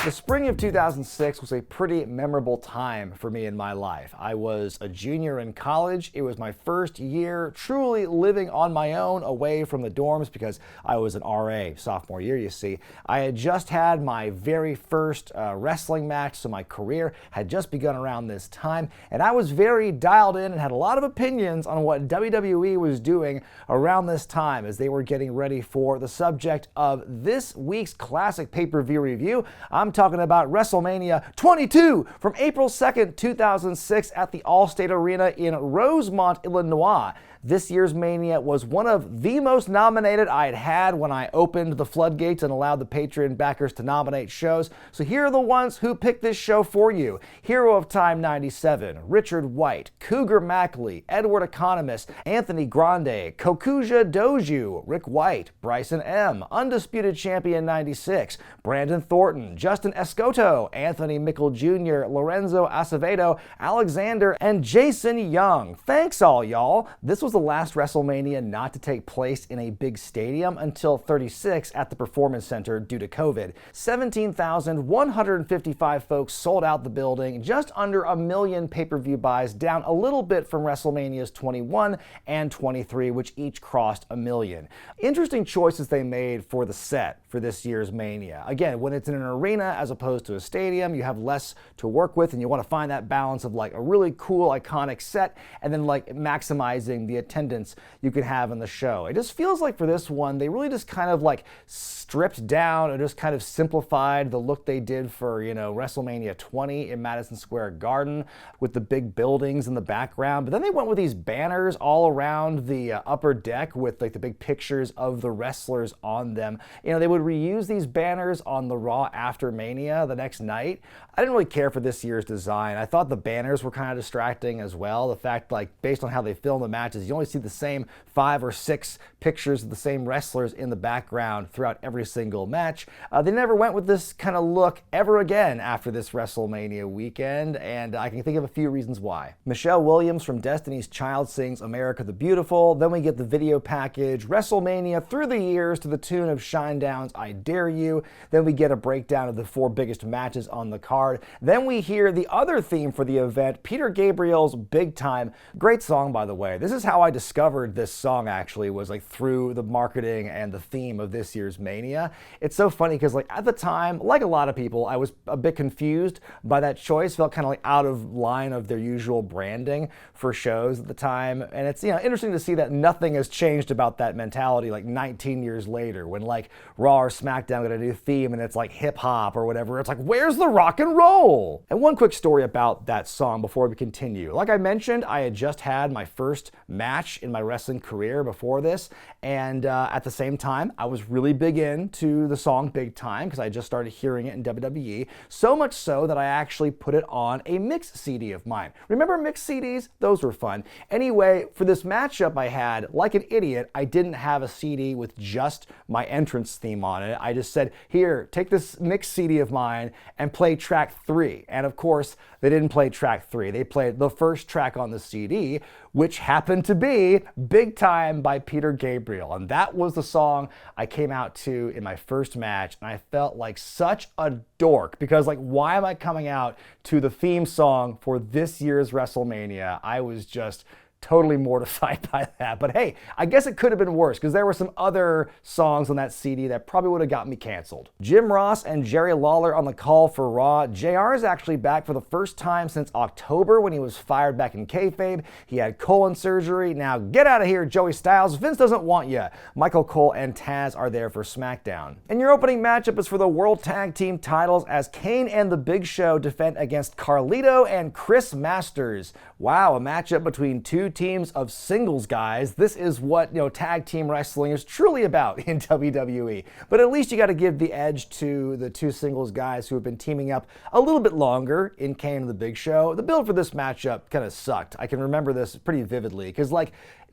The spring of 2006 was a pretty memorable time for me in my life. I was a junior in college. It was my first year truly living on my own away from the dorms because I was an RA sophomore year, you see. I had just had my very first wrestling match, so my career had just begun around this time, and I was very dialed in and had a lot of opinions on what WWE was doing around this time as they were getting ready for the subject of this week's classic pay-per-view review. I'm talking about WrestleMania 22 from April 2nd, 2006 at the Allstate Arena in Rosemont, Illinois. This year's Mania was one of the most nominated I had had when I opened the floodgates and allowed the Patreon backers to nominate shows. So here are the ones who picked this show for you. Hero of Time 97, Richard White, Cougar Mackley, Edward Economist, Anthony Grande, Kokuja Doju, Rick White, Bryson M, Undisputed Champion 96, Brandon Thornton, Justin Escoto, Anthony Mickle Jr., Lorenzo Acevedo, Alexander, and Jason Young. Thanks all y'all. This was the last WrestleMania not to take place in a big stadium until 36 at the Performance Center due to COVID. 17,155 folks sold out the building, just under 1 million pay-per-view buys, down a little bit from WrestleMania's 21 and 23, which each crossed 1 million. Interesting choices they made for the set for this year's Mania. Again, when it's in an arena as opposed to a stadium, you have less to work with, and you want to find that balance of like a really cool, iconic set and then like maximizing the attendance you could have in the show. It just feels like for this one, they really just kind of like stripped down and just kind of simplified the look they did for, WrestleMania 20 in Madison Square Garden with the big buildings in the background. But then they went with these banners all around the upper deck with like the big pictures of the wrestlers on them. They would reuse these banners on the Raw after Mania the next night. I didn't really care for this year's design. I thought the banners were kind of distracting as well. The fact, like, based on how they film the matches, you only see the same 5 or 6 pictures of the same wrestlers in the background throughout every single match. They never went with this kind of look ever again after this WrestleMania weekend, and I can think of a few reasons why. Michelle Williams from Destiny's Child sings America the Beautiful. Then we get the video package, WrestleMania Through the Years, to the tune of Shinedown's I Dare You. Then we get a breakdown of the 4 biggest matches on the card. Then we hear the other theme for the event, Peter Gabriel's Big Time. Great song, by the way. This is how I discovered this song, actually, was like through the marketing and the theme of this year's Mania. It's so funny because like at the time, like a lot of people, I was a bit confused by that choice. Felt kind of like out of line of their usual branding for shows at the time. And it's interesting to see that nothing has changed about that mentality like 19 years later when like Raw or SmackDown got a new theme and it's like hip hop or whatever. It's like, where's the rock and roll? And one quick story about that song before we continue. Like I mentioned, I had just had my first match in my wrestling career before this, and at the same time, I was really big into the song Big Time because I just started hearing it in WWE, so much so that I actually put it on a mix CD of mine. Remember mix CDs? Those were fun. Anyway, for this matchup I had, like an idiot, I didn't have a CD with just my entrance theme on it. I just said, here, take this mix CD of mine and play track 3. And of course, they didn't play track 3. They played the first track on the CD, which happened to be Big Time by Peter Gabriel. And that was the song I came out to in my first match. And I felt like such a dork because like, why am I coming out to the theme song for this year's WrestleMania? I was just totally mortified by that. But hey, I guess it could have been worse because there were some other songs on that CD that probably would have got me canceled. Jim Ross and Jerry Lawler on the call for Raw. JR is actually back for the first time since October when he was fired back in kayfabe. He had colon surgery. Now get out of here, Joey Styles. Vince doesn't want you. Michael Cole and Taz are there for SmackDown. And your opening matchup is for the World Tag Team titles as Kane and The Big Show defend against Carlito and Chris Masters. Wow, a matchup between two teams of singles guys. This is what tag team wrestling is truly about in WWE. But at least you got to give the edge to the two singles guys who have been teaming up a little bit longer in Kane and The Big Show. The build for this matchup kind of sucked. I can remember this pretty vividly because like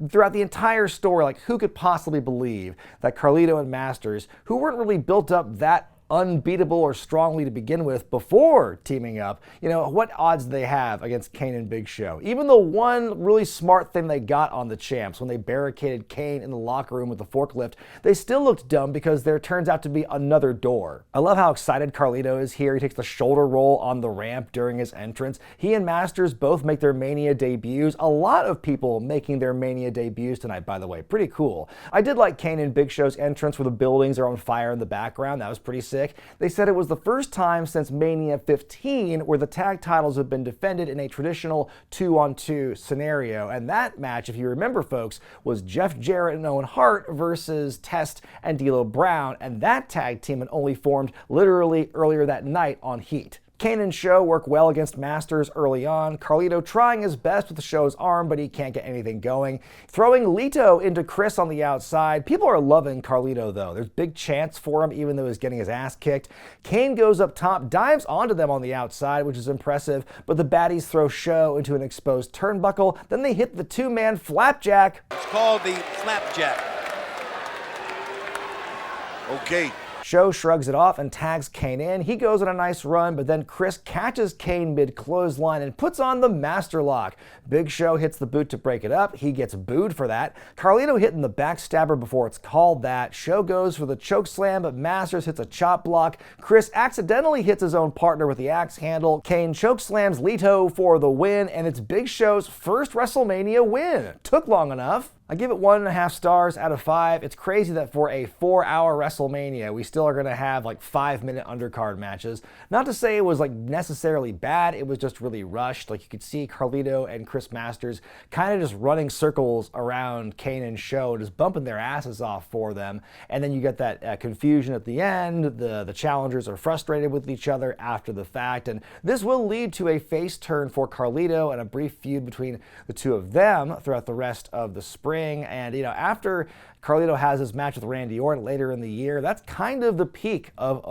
throughout the entire story, like who could possibly believe that Carlito and Masters, who weren't really built up that unbeatable or strongly to begin with before teaming up, what odds do they have against Kane and Big Show? Even the one really smart thing they got on the champs when they barricaded Kane in the locker room with the forklift, they still looked dumb because there turns out to be another door. I love how excited Carlito is here. He takes the shoulder roll on the ramp during his entrance. He and Masters both make their Mania debuts. A lot of people making their Mania debuts tonight, by the way. Pretty cool. I did like Kane and Big Show's entrance where the buildings are on fire in the background. That was pretty sick. They said it was the first time since Mania 15 where the tag titles have been defended in a traditional 2-on-2 scenario. And that match, if you remember, folks, was Jeff Jarrett and Owen Hart versus Test and D'Lo Brown. And that tag team had only formed literally earlier that night on Heat. Kane and Show work well against Masters early on. Carlito trying his best with the Show's arm, but he can't get anything going. Throwing Lito into Chris on the outside. People are loving Carlito, though. There's big chants for him, even though he's getting his ass kicked. Kane goes up top, dives onto them on the outside, which is impressive, but the baddies throw Show into an exposed turnbuckle. Then they hit the two-man flapjack. It's called the flapjack. Okay. Show shrugs it off and tags Kane in. He goes on a nice run, but then Chris catches Kane mid-clothesline and puts on the Master Lock. Big Show hits the boot to break it up. He gets booed for that. Carlito hitting the backstabber before it's called that. Show goes for the choke slam, but Masters hits a chop block. Chris accidentally hits his own partner with the axe handle. Kane choke slams Lito for the win, and it's Big Show's first WrestleMania win. Took long enough. I give it 1.5 stars out of 5. It's crazy that for a 4-hour WrestleMania, we still are going to have like 5-minute undercard matches. Not to say it was like necessarily bad, it was just really rushed. Like you could see Carlito and Chris Masters kind of just running circles around Kane and Show, just bumping their asses off for them. And then you get that confusion at the end. The challengers are frustrated with each other after the fact. And this will lead to a face turn for Carlito and a brief feud between the two of them throughout the rest of the spring. And, after Carlito has his match with Randy Orton later in the year, that's kind of the peak of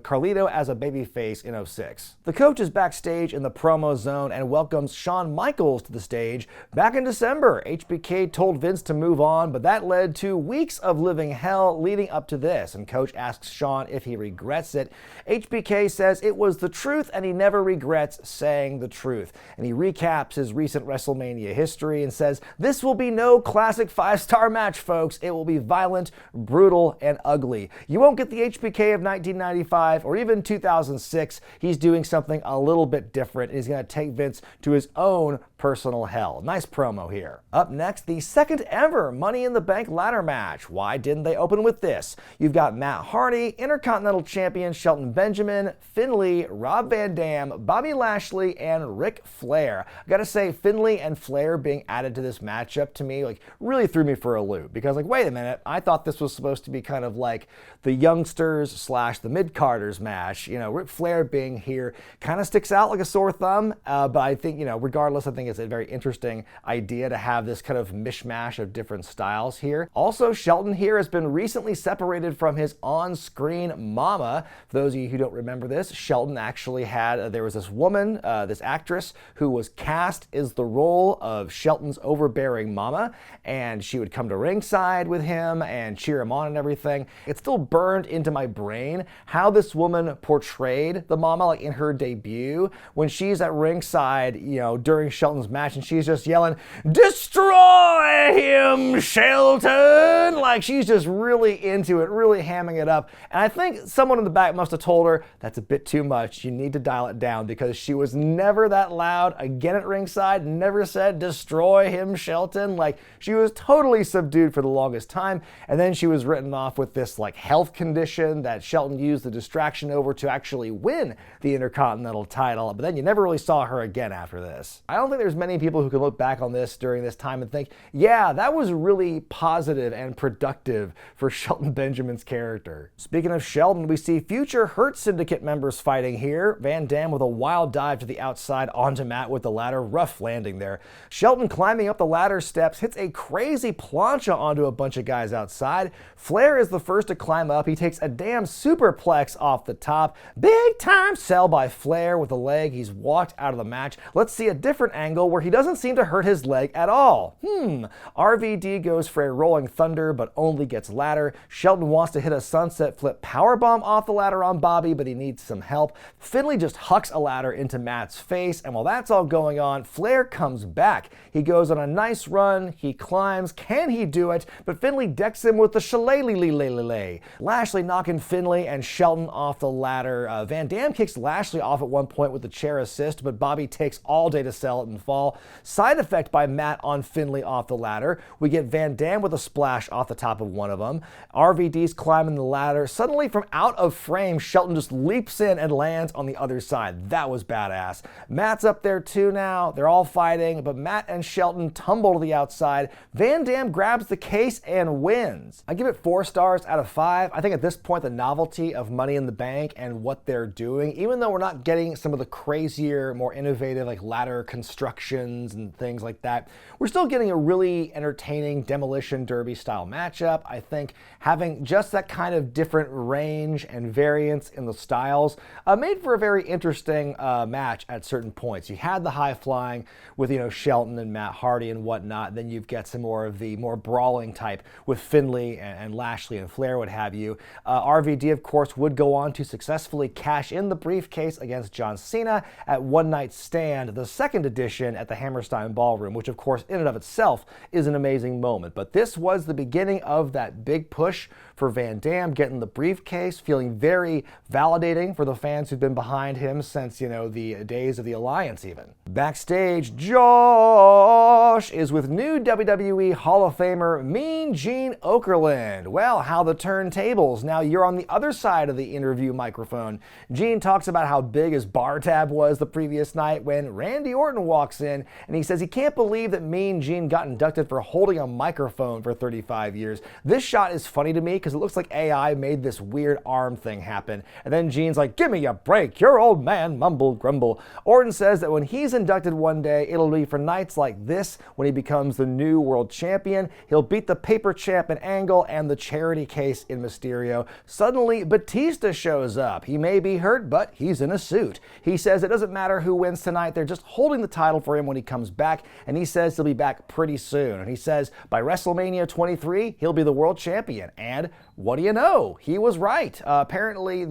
Carlito as a babyface in 06. The coach is backstage in the promo zone and welcomes Shawn Michaels to the stage. Back in December, HBK told Vince to move on, but that led to weeks of living hell leading up to this, and coach asks Shawn if he regrets it. HBK says it was the truth and he never regrets saying the truth. And he recaps his recent WrestleMania history and says, "This will be no classic 5-star match, folks. It will be violent, brutal, and ugly. You won't get the HBK of 1995 or even 2006. He's doing something a little bit different. He's going to take Vince to his own personal hell." Nice promo here. Up next, the second ever Money in the Bank ladder match. Why didn't they open with this? You've got Matt Hardy, Intercontinental Champion Shelton Benjamin, Finlay, Rob Van Dam, Bobby Lashley, and Ric Flair. I gotta say, Finlay and Flair being added to this matchup to me really threw me for a loop, because wait a minute, I thought this was supposed to be kind of like the youngsters / the mid-carders match. Ric Flair being here kind of sticks out like a sore thumb, but I think, regardless, I think it's a very interesting idea to have this kind of mishmash of different styles here. Also, Shelton here has been recently separated from his on-screen mama. For those of you who don't remember this, Shelton actually had, there was this woman, this actress, who was cast as the role of Shelton's overbearing mama, and she would come to ringside with him and cheer him on and everything. It's still burned into my brain how this woman portrayed the mama in her debut when she's at ringside, during Shelton's match, and she's just yelling, "Destroy him, Shelton!" She's just really into it, really hamming it up. And I think someone in the back must have told her, that's a bit too much. You need to dial it down, because she was never that loud again at ringside, never said, "Destroy him, Shelton." She was totally subdued for the longest time, and then she was written off with this health condition that Shelton used the distraction over to actually win the Intercontinental title, but then you never really saw her again after this. I don't think there's many people who can look back on this during this time and think, yeah, that was really positive and productive for Shelton Benjamin's character. Speaking of Shelton, we see future Hurt Syndicate members fighting here. Van Dam with a wild dive to the outside onto Matt with the ladder, rough landing there. Shelton climbing up the ladder steps, hits a crazy plancha onto a bunch of guys outside. Flair is the first to climb up. He takes a damn superplex off the top. Big time sell by Flair with a leg. He's walked out of the match. Let's see a different angle angle where he doesn't seem to hurt his leg at all. RVD goes for a rolling thunder, but only gets ladder. Shelton wants to hit a sunset flip powerbomb off the ladder on Bobby, but he needs some help. Finlay just hucks a ladder into Matt's face, and while that's all going on, Flair comes back. He goes on a nice run, he climbs, can he do it? But Finlay decks him with the shillelagh. Lashley knocking Finlay and Shelton off the ladder. Van Dam kicks Lashley off at one point with the chair assist, but Bobby takes all day to sell it and fall. Side effect by Matt on Finlay off the ladder. We get Van Dam with a splash off the top of one of them. RVD's climbing the ladder. Suddenly from out of frame, Shelton just leaps in and lands on the other side. That was badass. Matt's up there too now. They're all fighting, but Matt and Shelton tumble to the outside. Van Dam grabs the case and wins. I give it 4 stars out of 5. I think at this point the novelty of Money in the Bank and what they're doing, even though we're not getting some of the crazier, more innovative like ladder constructions and things like that, we're still getting a really entertaining Demolition Derby style matchup. I think having just that kind of different range and variance in the styles made for a very interesting match at certain points. You had the high flying with, Shelton and Matt Hardy and whatnot. Then you've got some more of the more brawling type with Finlay and Lashley and Flair, what have you. RVD, of course, would go on to successfully cash in the briefcase against John Cena at One Night Stand, the second edition at the Hammerstein Ballroom, which, of course, in and of itself is an amazing moment. But this was the beginning of that big push for Van Dam, getting the briefcase, feeling very validating for the fans who've been behind him since, the days of the Alliance even. Backstage, Josh is with new WWE Hall of Famer Mean Gene Okerlund. Well, how the turntables. Now you're on the other side of the interview microphone. Gene talks about how big his bar tab was the previous night when Randy Orton walks in, and he says he can't believe that Mean Gene got inducted for holding a microphone for 35 years. This shot is funny to me because it looks like AI made this weird arm thing happen. And then Gene's like, "Give me a break, your old man, mumble grumble." Orton says that when he's inducted one day, it'll be for nights like this when he becomes the new world champion. He'll beat the paper champ in Angle and the charity case in Mysterio. Suddenly, Batista shows up. He may be hurt, but he's in a suit. He says it doesn't matter who wins tonight, they're just holding the title for him when he comes back, and he says he'll be back pretty soon. And he says by WrestleMania 23, he'll be the world champion. And what do you know? He was right. Apparently, one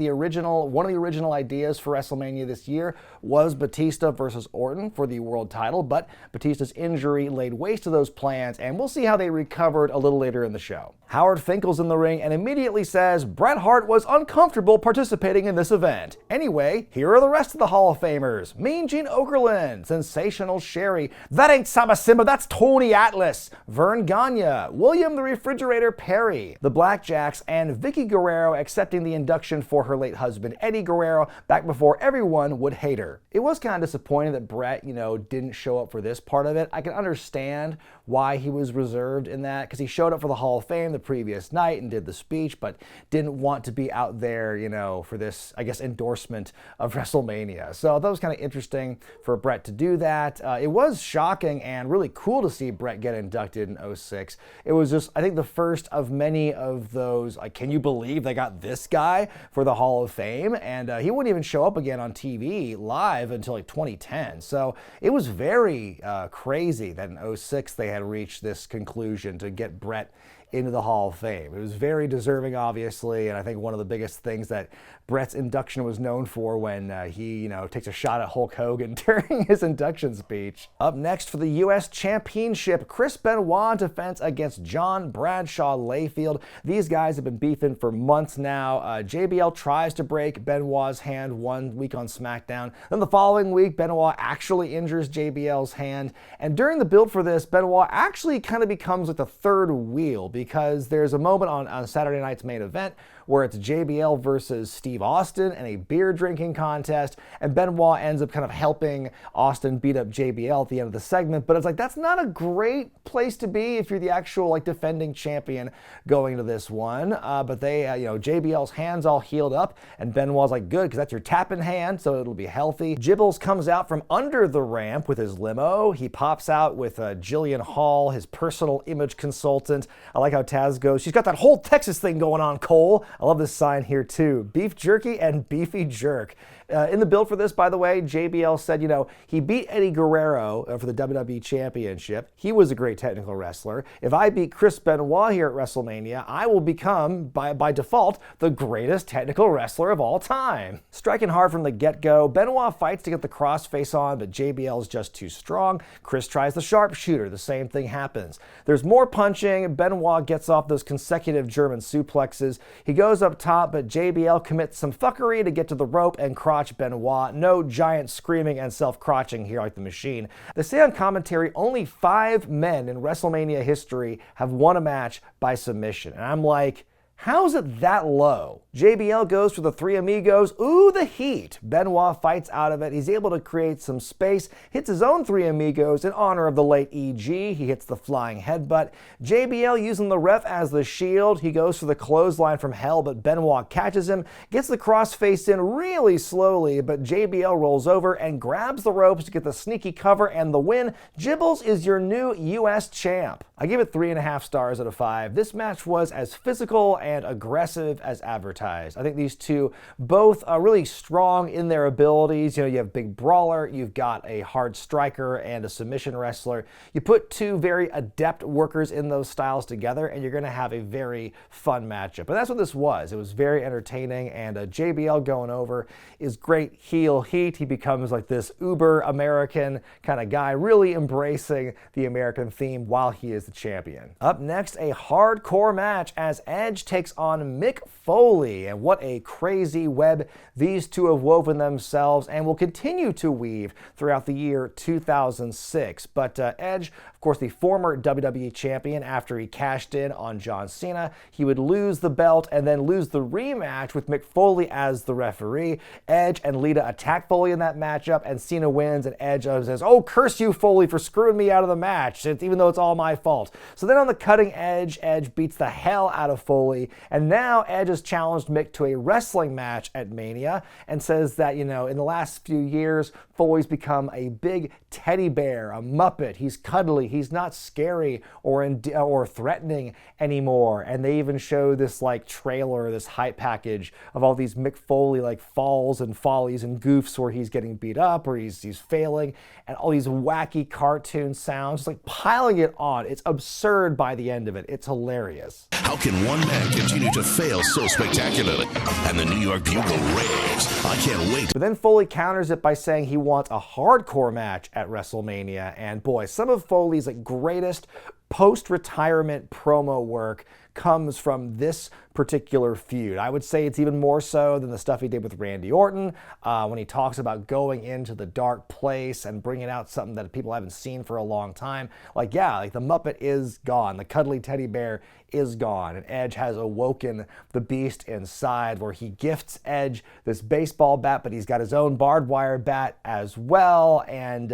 of the original ideas for WrestleMania this year was Batista versus Orton for the world title, but Batista's injury laid waste to those plans, and we'll see how they recovered a little later in the show. Howard Finkel's in the ring and immediately says Bret Hart was uncomfortable participating in this event. Anyway, here are the rest of the Hall of Famers. Mean Gene Okerlund, Sensational Sherry, that ain't Saba Simba, that's Tony Atlas, Vern Gagne, William the Refrigerator Perry, the Blackjacks, and Vicky Guerrero accepting the induction for her late husband Eddie Guerrero back before everyone would hate her. It was kind of disappointing that Bret, didn't show up for this part of it. I can understand why he was reserved in that, because he showed up for the Hall of Fame the previous night and did the speech, but didn't want to be out there, for this, endorsement of WrestleMania. So that was kind of interesting for Bret to do that. It was shocking and really cool to see Bret get inducted in 2006. It was just, I think, the first of many of those, can you believe they got this guy for the Hall of Fame? And he wouldn't even show up again on TV live until 2010. So it was very crazy that in 2006 they had reached this conclusion to get Bret into the Hall of Fame. It was very deserving, obviously, and I think one of the biggest things that Bret's induction was known for when he, takes a shot at Hulk Hogan during his induction speech. Up next for the U.S. Championship, Chris Benoit defense against John Bradshaw Layfield. These guys have been beefing for months now. JBL tries to break Benoit's hand one week on SmackDown. Then the following week, Benoit actually injures JBL's hand. And during the build for this, Benoit actually kind of becomes like the third wheel, because there's a moment on Saturday night's main event where it's JBL versus Steve Austin in a beer drinking contest, and Benoit ends up kind of helping Austin beat up JBL at the end of the segment. But it's that's not a great place to be if you're the actual defending champion going into this one. But they, JBL's hand's all healed up, and Benoit's good, because that's your tapping hand, so it'll be healthy. Gibbles comes out from under the ramp with his limo. He pops out with Jillian Hall, his personal image consultant. I like how Taz goes, "She's got that whole Texas thing going on, Cole." I love this sign here too. Beef jerky and beefy jerk. In the build for this, by the way, JBL said, he beat Eddie Guerrero for the WWE Championship. He was a great technical wrestler. If I beat Chris Benoit here at WrestleMania, I will become, by default, the greatest technical wrestler of all time. Striking hard from the get-go, Benoit fights to get the crossface on, but JBL is just too strong. Chris tries the sharpshooter. The same thing happens. There's more punching. Benoit gets off those consecutive German suplexes. He goes up top, but JBL commits some fuckery to get to the rope and crotch Benoit. No giant screaming and self-crotching here like the Machine. They say on commentary only 5 men in WrestleMania history have won a match by submission. And I'm like, how is it that low? JBL goes for the Three Amigos. Ooh, the heat. Benoit fights out of it. He's able to create some space, hits his own Three Amigos in honor of the late EG. He hits the flying headbutt. JBL using the ref as the shield. He goes for the clothesline from hell, but Benoit catches him, gets the crossface in really slowly, but JBL rolls over and grabs the ropes to get the sneaky cover and the win. Jibbles is your new US champ. I give it 3.5 stars out of 5. This match was as physical and aggressive as advertised. I think these two both are really strong in their abilities. You have big brawler, you've got a hard striker and a submission wrestler. You put two very adept workers in those styles together and you're going to have a very fun matchup. And that's what this was. It was very entertaining, and JBL going over is great heel heat. He becomes like this uber American kind of guy, really embracing the American theme while he is the champion. Up next, a hardcore match as Edge takes on Mick Foley, and what a crazy web these two have woven themselves and will continue to weave throughout the year 2006. But Edge, of course, the former WWE champion, after he cashed in on John Cena, he would lose the belt and then lose the rematch with Mick Foley as the referee. Edge and Lita attack Foley in that matchup, and Cena wins, and Edge says, "Oh, curse you, Foley, for screwing me out of the match, even though it's all my fault." So then on the cutting edge, Edge beats the hell out of Foley, and now Edge has challenged Mick to a wrestling match at Mania and says that, in the last few years, Foley's become a big teddy bear, a Muppet. He's cuddly. He's not scary or threatening anymore. And they even show this trailer, this hype package of all these Mick Foley falls and follies and goofs where he's getting beat up or he's failing, and all these wacky cartoon sounds, just piling it on. It's absurd by the end of it. It's hilarious. How can one man continue to fail so spectacularly? And the New York Bugle raves. I can't wait. But then Foley counters it by saying he wants a hardcore match at WrestleMania. And boy, some of Foley's greatest post-retirement promo work comes from this particular feud. I would say it's even more so than the stuff he did with Randy Orton when he talks about going into the dark place and bringing out something that people haven't seen for a long time. The Muppet is gone. The cuddly teddy bear is gone, and Edge has awoken the beast inside, where he gifts Edge this baseball bat, but he's got his own barbed wire bat as well. And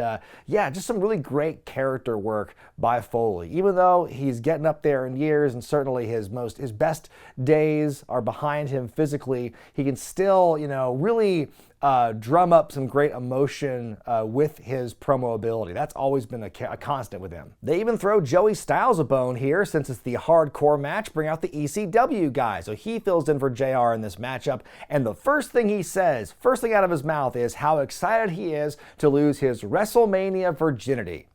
just some really great character work by Foley. Even though he's getting up there in years and certainly his best days are behind him physically, he can still, really drum up some great emotion with his promo ability. That's always been a constant with him. They even throw Joey Styles a bone here, since it's the hardcore match, bring out the ECW guy. So he fills in for JR in this matchup, and the first thing he says, first thing out of his mouth, is how excited he is to lose his WrestleMania virginity.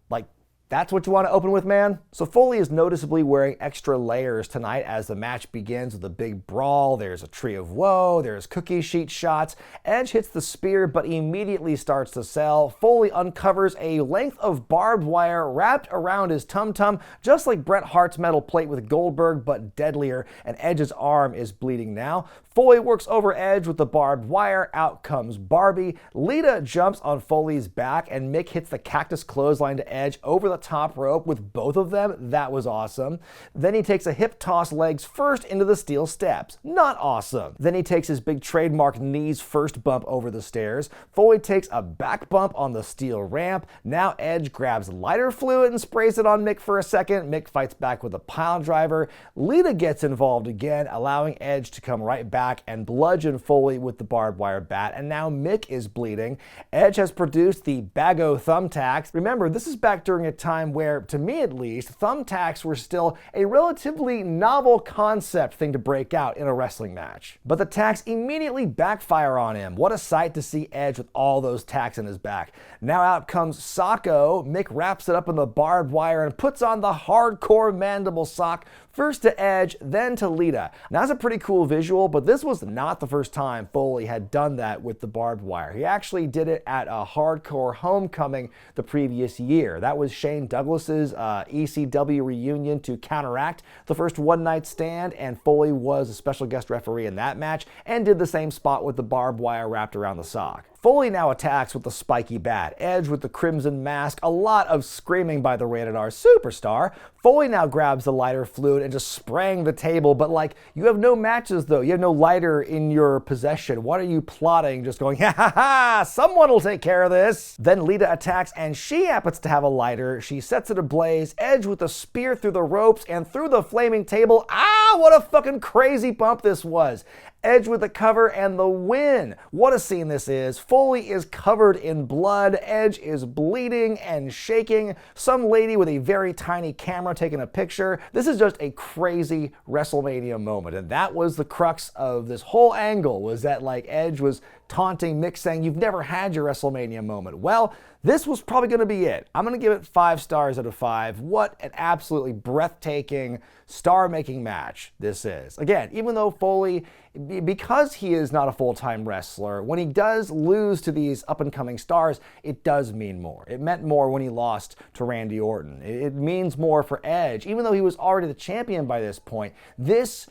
That's what you want to open with, man? So Foley is noticeably wearing extra layers tonight as the match begins with a big brawl. There's a tree of woe, there's cookie sheet shots. Edge hits the spear but immediately starts to sell. Foley uncovers a length of barbed wire wrapped around his tum-tum, just like Bret Hart's metal plate with Goldberg, but deadlier, and Edge's arm is bleeding now. Foley works over Edge with the barbed wire. Out comes Barbie. Lita jumps on Foley's back, and Mick hits the cactus clothesline to Edge over the top rope with both of them. That was awesome. Then he takes a hip toss legs first into the steel steps. Not awesome. Then he takes his big trademark knees first bump over the stairs. Foley takes a back bump on the steel ramp. Now Edge grabs lighter fluid and sprays it on Mick for a second. Mick fights back with a pile driver. Lita gets involved again, allowing Edge to come right back and bludgeon Foley with the barbed wire bat, and now Mick is bleeding. Edge has produced the Bago thumbtacks. Remember, this is back during a time where, to me at least, thumbtacks were still a relatively novel concept thing to break out in a wrestling match. But the tacks immediately backfire on him. What a sight to see Edge with all those tacks in his back. Now out comes Socko. Mick wraps it up in the barbed wire and puts on the hardcore mandible sock, first to Edge, then to Lita. Now that's a pretty cool visual, but this was not the first time Foley had done that with the barbed wire. He actually did it at a Hardcore Homecoming the previous year. That was Shane Douglas's ECW reunion to counteract the first One Night Stand, and Foley was a special guest referee in that match and did the same spot with the barbed wire wrapped around the sock. Foley now attacks with the spiky bat, Edge with the crimson mask, a lot of screaming by the Rated R superstar. Foley now grabs the lighter fluid and just spraying the table, but like, you have no matches though, you have no lighter in your possession. What are you plotting? Just going, ha ha ha, someone will take care of this. Then Lita attacks and she happens to have a lighter. She sets it ablaze, Edge with a spear through the ropes and through the flaming table. Ah, what a fucking crazy bump this was. Edge with the cover and the win. What a scene this is. Foley is covered in blood. Edge is bleeding and shaking. Some lady with a very tiny camera taking a picture. This is just a crazy WrestleMania moment. And that was the crux of this whole angle, was that like Edge was taunting Mick saying, you've never had your WrestleMania moment. Well, this was probably going to be it. I'm going to give it 5 stars out of 5. What an absolutely breathtaking, star-making match this is. Again, even though Foley, because he is not a full-time wrestler, when he does lose to these up-and-coming stars, it does mean more. It meant more when he lost to Randy Orton. It means more for Edge, even though he was already the champion by this point. This,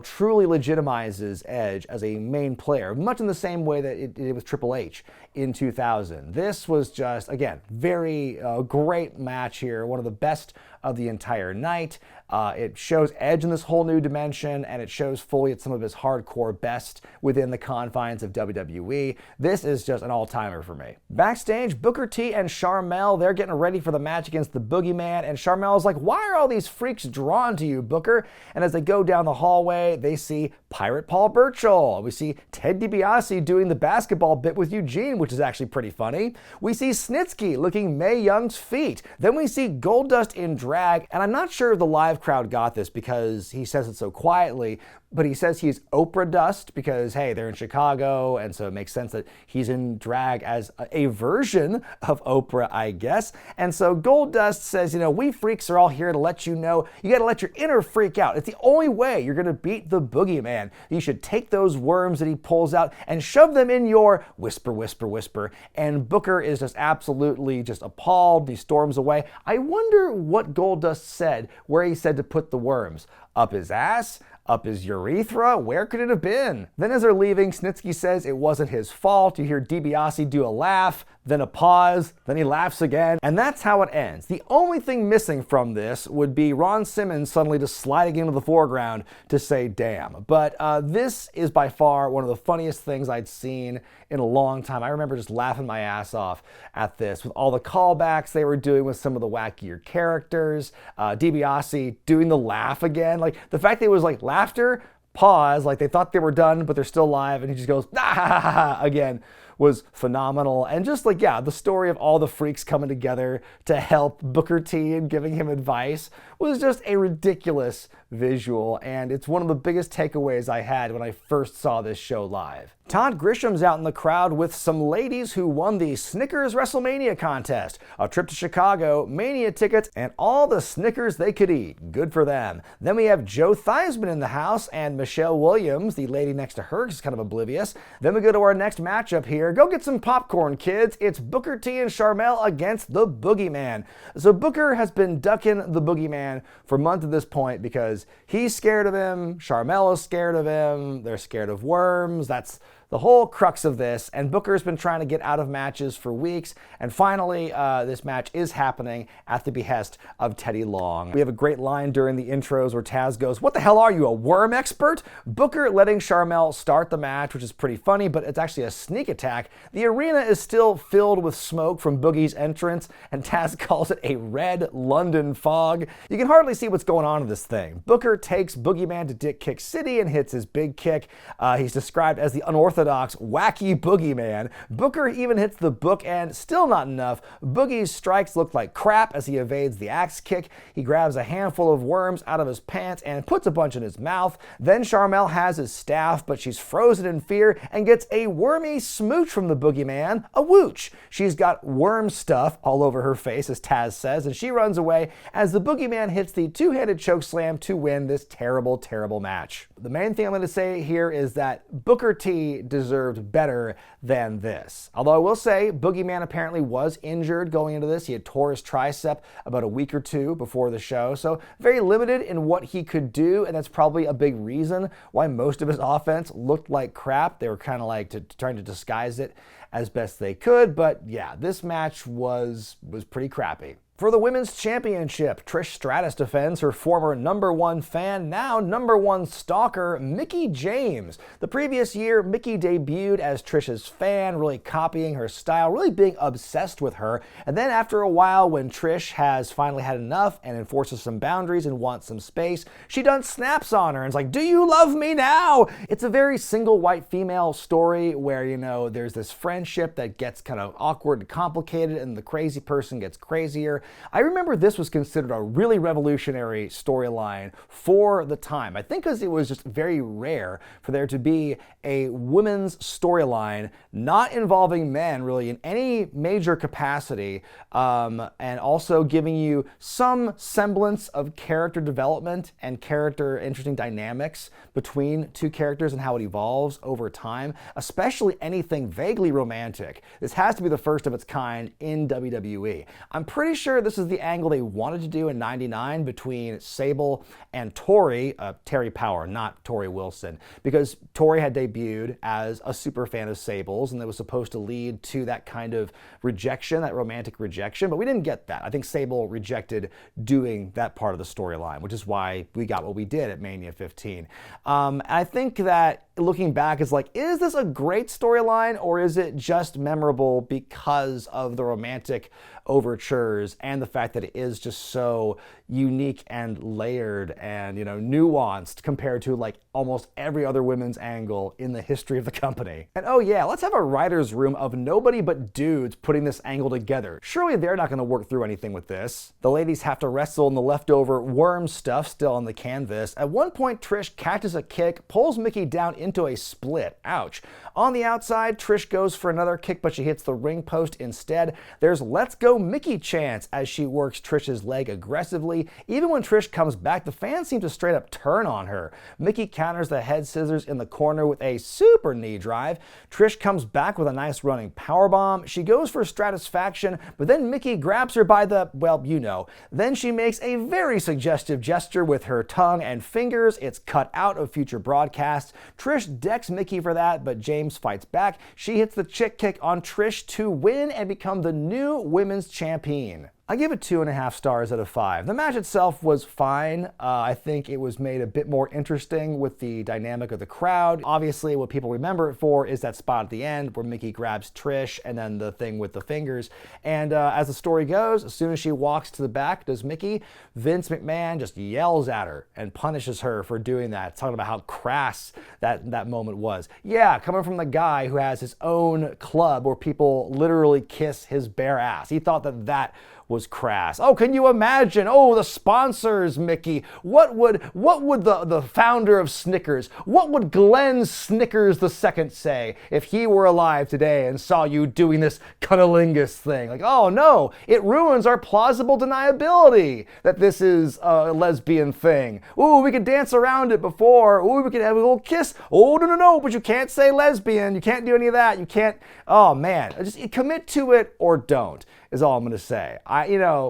truly legitimizes Edge as a main player, much in the same way that it did with Triple H in 2000. This was just, again, very great match here, one of the best of the entire night. It shows Edge in this whole new dimension, and it shows Foley at some of his hardcore best within the confines of WWE. This is just an all-timer for me. Backstage, Booker T and Sharmell, they're getting ready for the match against the Boogeyman, and Sharmell is like, why are all these freaks drawn to you, Booker? And as they go down the hallway, they see Pirate Paul Burchill. We see Ted DiBiase doing the basketball bit with Eugene, which is actually pretty funny. We see Snitsky looking Mae Young's feet. Then we see Goldust in drag, and I'm not sure if the live crowd got this because he says it so quietly, but he says he's Oprah Dust because, hey, they're in Chicago, and so it makes sense that he's in drag as a version of Oprah, I guess. And so Goldust says, we freaks are all here to let you know you got to let your inner freak out. It's the only way you're going to beat the Boogeyman. You should take those worms that he pulls out and shove them in your whisper, whisper, whisper. And Booker is just absolutely just appalled. He storms away. I wonder what Goldust said where he said to put the worms. Up his ass? Up his urethra? Where could it have been? Then as they're leaving, Snitsky says it wasn't his fault. You hear DiBiase do a laugh, then a pause, then he laughs again, and that's how it ends. The only thing missing from this would be Ron Simmons suddenly just sliding into the foreground to say damn. But this is by far one of the funniest things I'd seen in a long time. I remember just laughing my ass off at this with all the callbacks they were doing with some of the wackier characters. DiBiase doing the laugh again. Like the fact that it was like laughter, pause, like they thought they were done, but they're still live, and he just goes, ah, again, was phenomenal. And just like, yeah, the story of all the freaks coming together to help Booker T and giving him advice was just a ridiculous visual, and it's one of the biggest takeaways I had when I first saw this show live. Todd Grisham's out in the crowd with some ladies who won the Snickers WrestleMania contest, a trip to Chicago, Mania tickets, and all the Snickers they could eat. Good for them. Then we have Joe Theismann in the house, and Michelle Williams, the lady next to her, is kind of oblivious. Then we go to our next matchup here. Go get some popcorn, kids. It's Booker T and Sharmell against the Boogeyman. So Booker has been ducking the Boogeyman for months at this point because he's scared of him, Sharmell is scared of him, they're scared of worms. That's the whole crux of this, and Booker's been trying to get out of matches for weeks, and finally this match is happening at the behest of Teddy Long. We have a great line during the intros where Taz goes, "What the hell are you, a worm expert?" Booker letting Sharmell start the match, which is pretty funny, but it's actually a sneak attack. The arena is still filled with smoke from Boogie's entrance, and Taz calls it a red London fog. You can hardly see what's going on in this thing. Booker takes Boogeyman to Dick Kick City and hits his big kick. He's described as the unorthodox unorthodox, wacky Boogeyman. Booker even hits the book and still not enough. Boogie's strikes look like crap as he evades the axe kick. He grabs a handful of worms out of his pants and puts a bunch in his mouth. Then Sharmell has his staff, but she's frozen in fear and gets a wormy smooch from the Boogeyman, a wooch. She's got worm stuff all over her face, as Taz says, and she runs away as the Boogeyman hits the two-handed chokeslam to win this terrible, terrible match. The main thing I'm going to say here is that Booker T deserved better than this. Although I will say, Boogeyman apparently was injured going into this. He had tore his tricep about a week or two before the show, so very limited in what he could do, and that's probably a big reason why most of his offense looked like crap. They were kind of like trying to disguise it as best they could, but yeah, this match was pretty crappy. For the Women's Championship, Trish Stratus defends her former #1 fan, now #1 stalker, Mickie James. The previous year, Mickie debuted as Trish's fan, really copying her style, really being obsessed with her. And then after a while, when Trish has finally had enough and enforces some boundaries and wants some space, she done snaps on her and is like, "Do you love me now?" It's a very single white female story where, you know, there's this friendship that gets kind of awkward and complicated and the crazy person gets crazier. I remember this was considered a really revolutionary storyline for the time. I think because it was just very rare for there to be a women's storyline not involving men really in any major capacity, and also giving you some semblance of character development and character interesting dynamics between two characters and how it evolves over time, especially anything vaguely romantic. This has to be the first of its kind in WWE. I'm pretty sure this is the angle they wanted to do in '99 between Sable and Torrie, Terry Power, not Torrie Wilson, because Torrie had debuted as a super fan of Sable's, and it was supposed to lead to that kind of rejection, that romantic rejection, but we didn't get that. I think Sable rejected doing that part of the storyline, which is why we got what we did at Mania 15. I think that looking back is like, is this a great storyline or is it just memorable because of the romantic overtures and the fact that it is just so unique and layered and, you know, nuanced compared to like almost every other women's angle in the history of the company. And oh yeah, let's have a writer's room of nobody but dudes putting this angle together. Surely they're not going to work through anything with this. The ladies have to wrestle in the leftover worm stuff still on the canvas. At one point, Trish catches a kick, pulls Mickie down into a split. Ouch. On the outside, Trish goes for another kick, but she hits the ring post instead. There's "Let's go Mickie" chants as she works Trish's leg aggressively. Even when Trish comes back, the fans seem to straight up turn on her. Mickie counters the head scissors in the corner with a super knee drive. Trish comes back with a nice running powerbomb. She goes for Stratusfaction, but then Mickie grabs her by the, well, you know. Then she makes a very suggestive gesture with her tongue and fingers. It's cut out of future broadcasts. Trish decks Mickie for that, but James fights back. She hits the chick kick on Trish to win and become the new women's champion. I give it 2.5 stars out of 5. The match itself was fine. I think it was made a bit more interesting with the dynamic of the crowd. Obviously, what people remember it for is that spot at the end where Mickie grabs Trish and then the thing with the fingers. And as the story goes, as soon as she walks to the back, does Mickie, Vince McMahon just yells at her and punishes her for doing that, talking about how crass that moment was. Yeah, coming from the guy who has his own club where people literally kiss his bare ass. He thought that was crass. Oh, can you imagine? Oh, the sponsors, Mickie. What would the founder of Snickers, what would Glenn Snickers II say if he were alive today and saw you doing this cunnilingus thing? Like, oh no, it ruins our plausible deniability that this is a lesbian thing. Ooh, we could dance around it before. Ooh, we could have a little kiss. Oh, no, but you can't say lesbian. You can't do any of that. You can't, oh man, just commit to it or don't, is all I'm gonna say.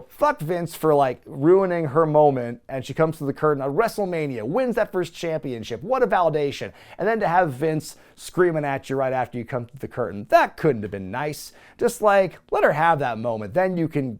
Fuck Vince for like ruining her moment, and she comes to the curtain at WrestleMania, wins that first championship. What a validation. And then to have Vince screaming at you right after you come to the curtain, that couldn't have been nice. Just like, let her have that moment. Then you can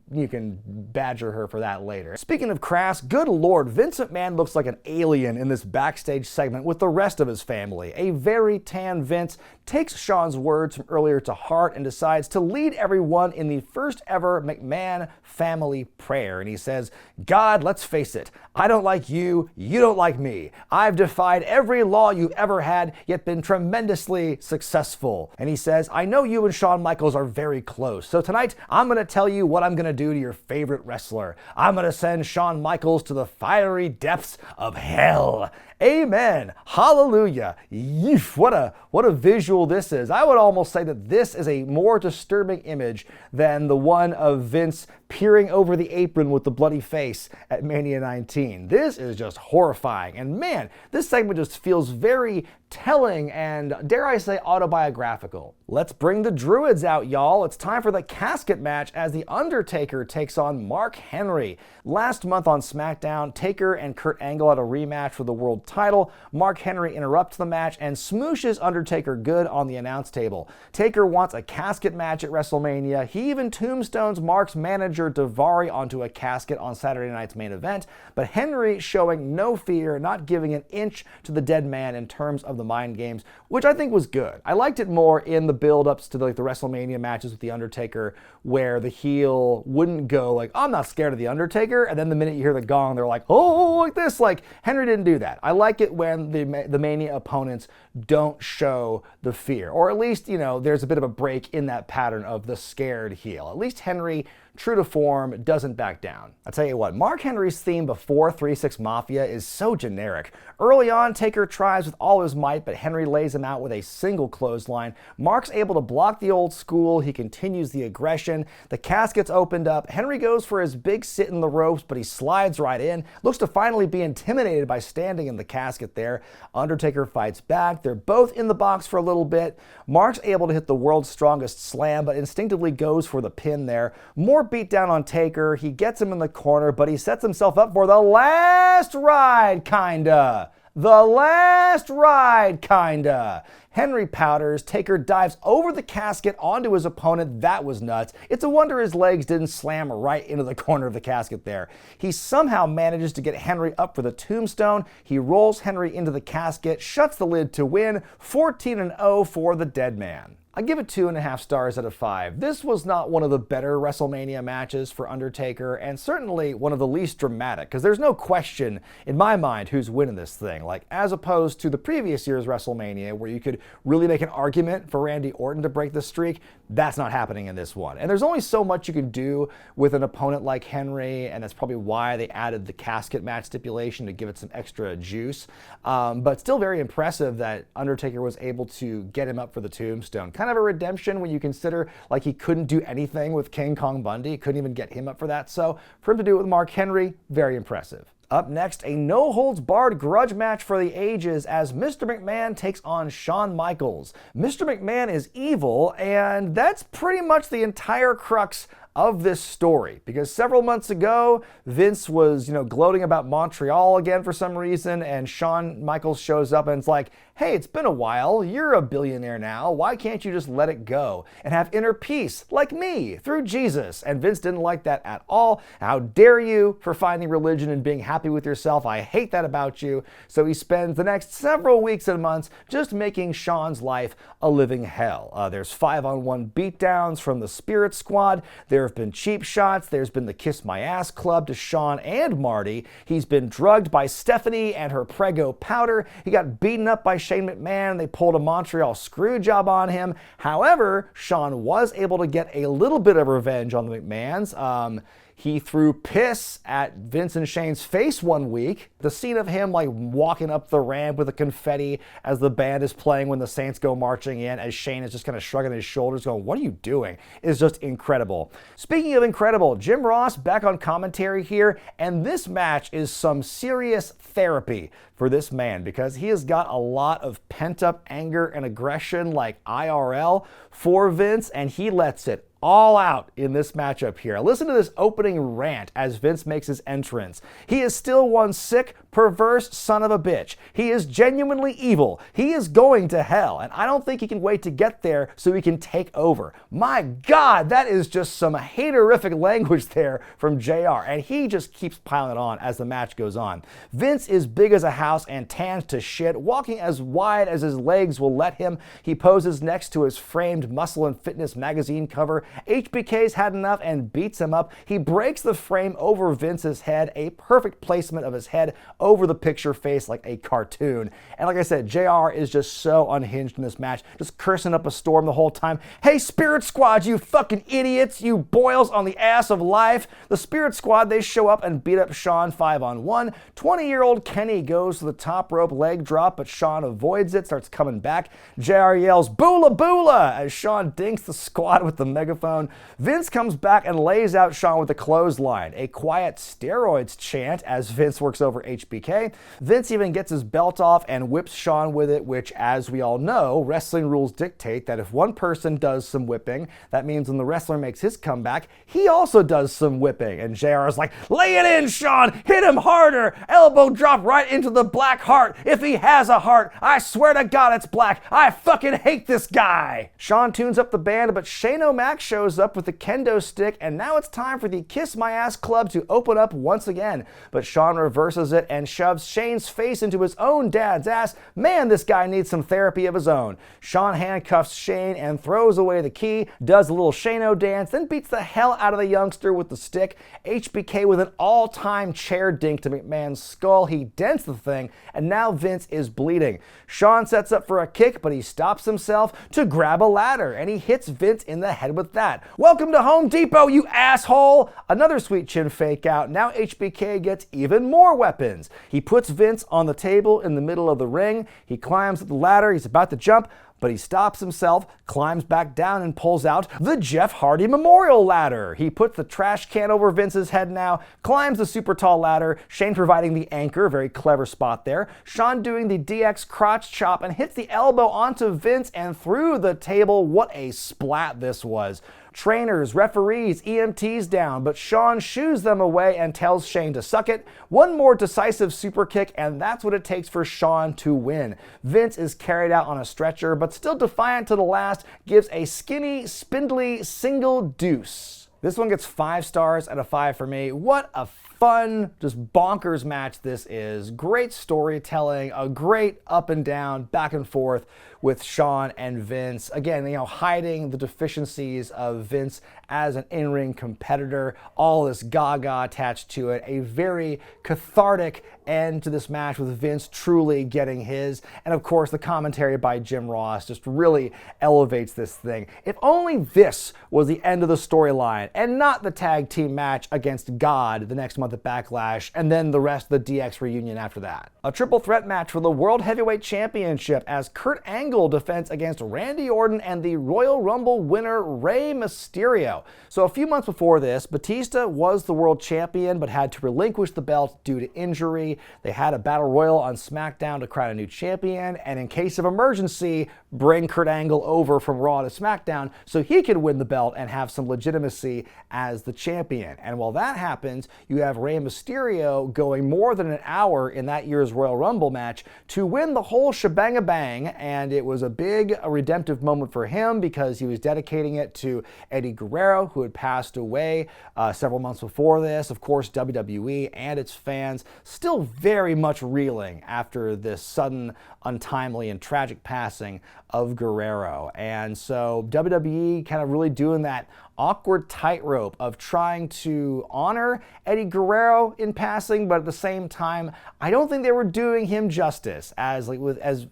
badger her for that later. Speaking of crass, good lord, Vince McMahon looks like an alien in this backstage segment with the rest of his family. A very tan Vince takes Shawn's words from earlier to heart and decides to lead everyone in the first ever McMahon family prayer. And he says, God, let's face it, I don't like you, you don't like me. I've defied every law you've ever had, yet been tremendously successful. And he says, I know you and Shawn Michaels are very close, so tonight I'm going to tell you what I'm going to do to your favorite wrestler. I'm going to send Shawn Michaels to the fiery depths of hell. Amen. Hallelujah. Yeesh, what a visual this is. I would almost say that this is a more disturbing image than the one of Vince peering over the apron with the bloody face at Mania 19. This is just horrifying. And man, this segment just feels very telling and, dare I say, autobiographical. Let's bring the Druids out, y'all. It's time for the casket match as The Undertaker takes on Mark Henry. Last month on SmackDown, Taker and Kurt Angle had a rematch for the world title. Mark Henry interrupts the match and smooshes Undertaker good on the announce table. Taker wants a casket match at WrestleMania. He even tombstones Mark's manager Daivari onto a casket on Saturday night's main event, but Henry showing no fear, not giving an inch to the dead man in terms of the mind games, which I think was good. I liked it more in the build-ups to the WrestleMania matches with The Undertaker, where the heel wouldn't go like, I'm not scared of The Undertaker, and then the minute you hear the gong, they're like, oh, like this. Like, Henry didn't do that. I like it when the Mania opponents don't show the fear, or at least, there's a bit of a break in that pattern of the scared heel. At least Henry, true to form, doesn't back down. I'll tell you what, Mark Henry's theme before 3-6 Mafia is so generic. Early on, Taker tries with all his might, but Henry lays him out with a single clothesline. Mark's able to block the old school. He continues the aggression. The casket's opened up. Henry goes for his big sit in the ropes, but he slides right in. Looks to finally be intimidated by standing in the casket there. Undertaker fights back. They're both in the box for a little bit. Mark's able to hit the world's strongest slam, but instinctively goes for the pin there. More beat down on Taker. He gets him in the corner, but he sets himself up for the last ride, kinda. The last ride, kinda. Henry powders. Taker dives over the casket onto his opponent. That was nuts. It's a wonder his legs didn't slam right into the corner of the casket there. He somehow manages to get Henry up for the tombstone. He rolls Henry into the casket, shuts the lid to win. 14-0 for the dead man. I give it 2.5 stars out of 5. This was not one of the better WrestleMania matches for Undertaker, and certainly one of the least dramatic, because there's no question in my mind who's winning this thing. Like, as opposed to the previous year's WrestleMania, where you could really make an argument for Randy Orton to break the streak, that's not happening in this one. And there's only so much you can do with an opponent like Henry, and that's probably why they added the casket match stipulation to give it some extra juice. But still very impressive that Undertaker was able to get him up for the tombstone. Kind of a redemption when you consider like he couldn't do anything with King Kong Bundy, couldn't even get him up for that. So for him to do it with Mark Henry, very impressive. Up next, a no-holds-barred grudge match for the ages as Mr. McMahon takes on Shawn Michaels. Mr. McMahon is evil, and that's pretty much the entire crux of this story, because several months ago, Vince was, gloating about Montreal again for some reason, and Shawn Michaels shows up and it's like, hey, it's been a while, you're a billionaire now, why can't you just let it go and have inner peace like me through Jesus? And Vince didn't like that at all. How dare you for finding religion and being happy with yourself? I hate that about you. So he spends the next several weeks and months just making Shawn's life a living hell. There's 5-on-1 beatdowns from the Spirit Squad. There have been cheap shots. There's been the Kiss My Ass Club to Shawn and Marty. He's been drugged by Stephanie and her Prego powder. He got beaten up by Shane McMahon. They pulled a Montreal screw job on him. However, Shawn was able to get a little bit of revenge on the McMahons. He threw piss at Vince and Shane's face one week. The scene of him walking up the ramp with the confetti as the band is playing when the Saints go marching in, as Shane is just kind of shrugging his shoulders going, what are you doing? Is just incredible. Speaking of incredible, Jim Ross back on commentary here, and this match is some serious therapy for this man, because he has got a lot of pent-up anger and aggression like IRL for Vince, and he lets it all out in this matchup here. Listen to this opening rant as Vince makes his entrance. He is still one sick, perverse son of a bitch. He is genuinely evil. He is going to hell, and I don't think he can wait to get there so he can take over. My God, that is just some haterific language there from JR, and he just keeps piling it on as the match goes on. Vince is big as a house and tanned to shit, walking as wide as his legs will let him. He poses next to his framed Muscle and Fitness magazine cover HBK's had enough and beats him up. He breaks the frame over Vince's head, a perfect placement of his head over the picture face like a cartoon. And like I said, JR is just so unhinged in this match, just cursing up a storm the whole time. Hey, Spirit Squad, you fucking idiots, you boils on the ass of life. The Spirit Squad, they show up and beat up Shawn 5-on-1. 20-year-old Kenny goes to the top rope leg drop, but Shawn avoids it, starts coming back. JR yells, "Boola Boola," as Shawn dinks the squad with the megaphone. Vince comes back and lays out Shawn with a clothesline. A quiet steroids chant as Vince works over HBK. Vince even gets his belt off and whips Shawn with it, which, as we all know, wrestling rules dictate that if one person does some whipping, that means when the wrestler makes his comeback, he also does some whipping. And JR is like, "Lay it in, Shawn! Hit him harder! Elbow drop right into the black heart! If he has a heart, I swear to God it's black! I fucking hate this guy!" Shawn tunes up the band, but Shane O'Mac shows up with the kendo stick, and now it's time for the Kiss My Ass Club to open up once again. But Shawn reverses it and shoves Shane's face into his own dad's ass. Man, this guy needs some therapy of his own. Shawn handcuffs Shane and throws away the key, does a little Shane-O dance, then beats the hell out of the youngster with the stick. HBK with an all-time chair dink to McMahon's skull. He dents the thing, and now Vince is bleeding. Shawn sets up for a kick, but he stops himself to grab a ladder, and he hits Vince in the head with that. "Welcome to Home Depot, you asshole!" Another sweet chin fake out. Now HBK gets even more weapons. He puts Vince on the table in the middle of the ring. He climbs up the ladder. He's about to jump, but he stops himself, climbs back down, and pulls out the Jeff Hardy Memorial Ladder. He puts the trash can over Vince's head now, climbs the super tall ladder, Shane providing the anchor, very clever spot there. Shawn doing the DX crotch chop and hits the elbow onto Vince and through the table. What a splat this was. Trainers, referees, EMTs down, but Shawn shoos them away and tells Shane to suck it. One more decisive super kick, and that's what it takes for Shawn to win. Vince is carried out on a stretcher, but still defiant to the last, gives a skinny, spindly single deuce. This one gets 5 stars out of 5 for me. What a fun, just bonkers match this is. Great storytelling, a great up and down, back and forth with Shawn and Vince. Again, hiding the deficiencies of Vince as an in-ring competitor. All this gaga attached to it. A very cathartic end to this match with Vince truly getting his. And of course, the commentary by Jim Ross just really elevates this thing. If only this was the end of the storyline and not the tag team match against God the next month at Backlash, and then the rest of the DX reunion after that. A triple threat match for the World Heavyweight Championship as Kurt Angle defends against Randy Orton and the Royal Rumble winner Rey Mysterio. So a few months before this, Batista was the world champion but had to relinquish the belt due to injury. They had a battle royal on SmackDown to crown a new champion, and in case of emergency, bring Kurt Angle over from Raw to SmackDown so he could win the belt and have some legitimacy as the champion. And while that happens, you have Rey Mysterio going more than an hour in that year's Royal Rumble match to win the whole shebang-a-bang, and it was a big redemptive moment for him because he was dedicating it to Eddie Guerrero, who had passed away several months before this. Of course, WWE and its fans still very much reeling after this sudden, untimely, and tragic passing of Guerrero. And so WWE kind of really doing that awkward tightrope of trying to honor Eddie Guerrero in passing, but at the same time, I don't think they were doing him justice as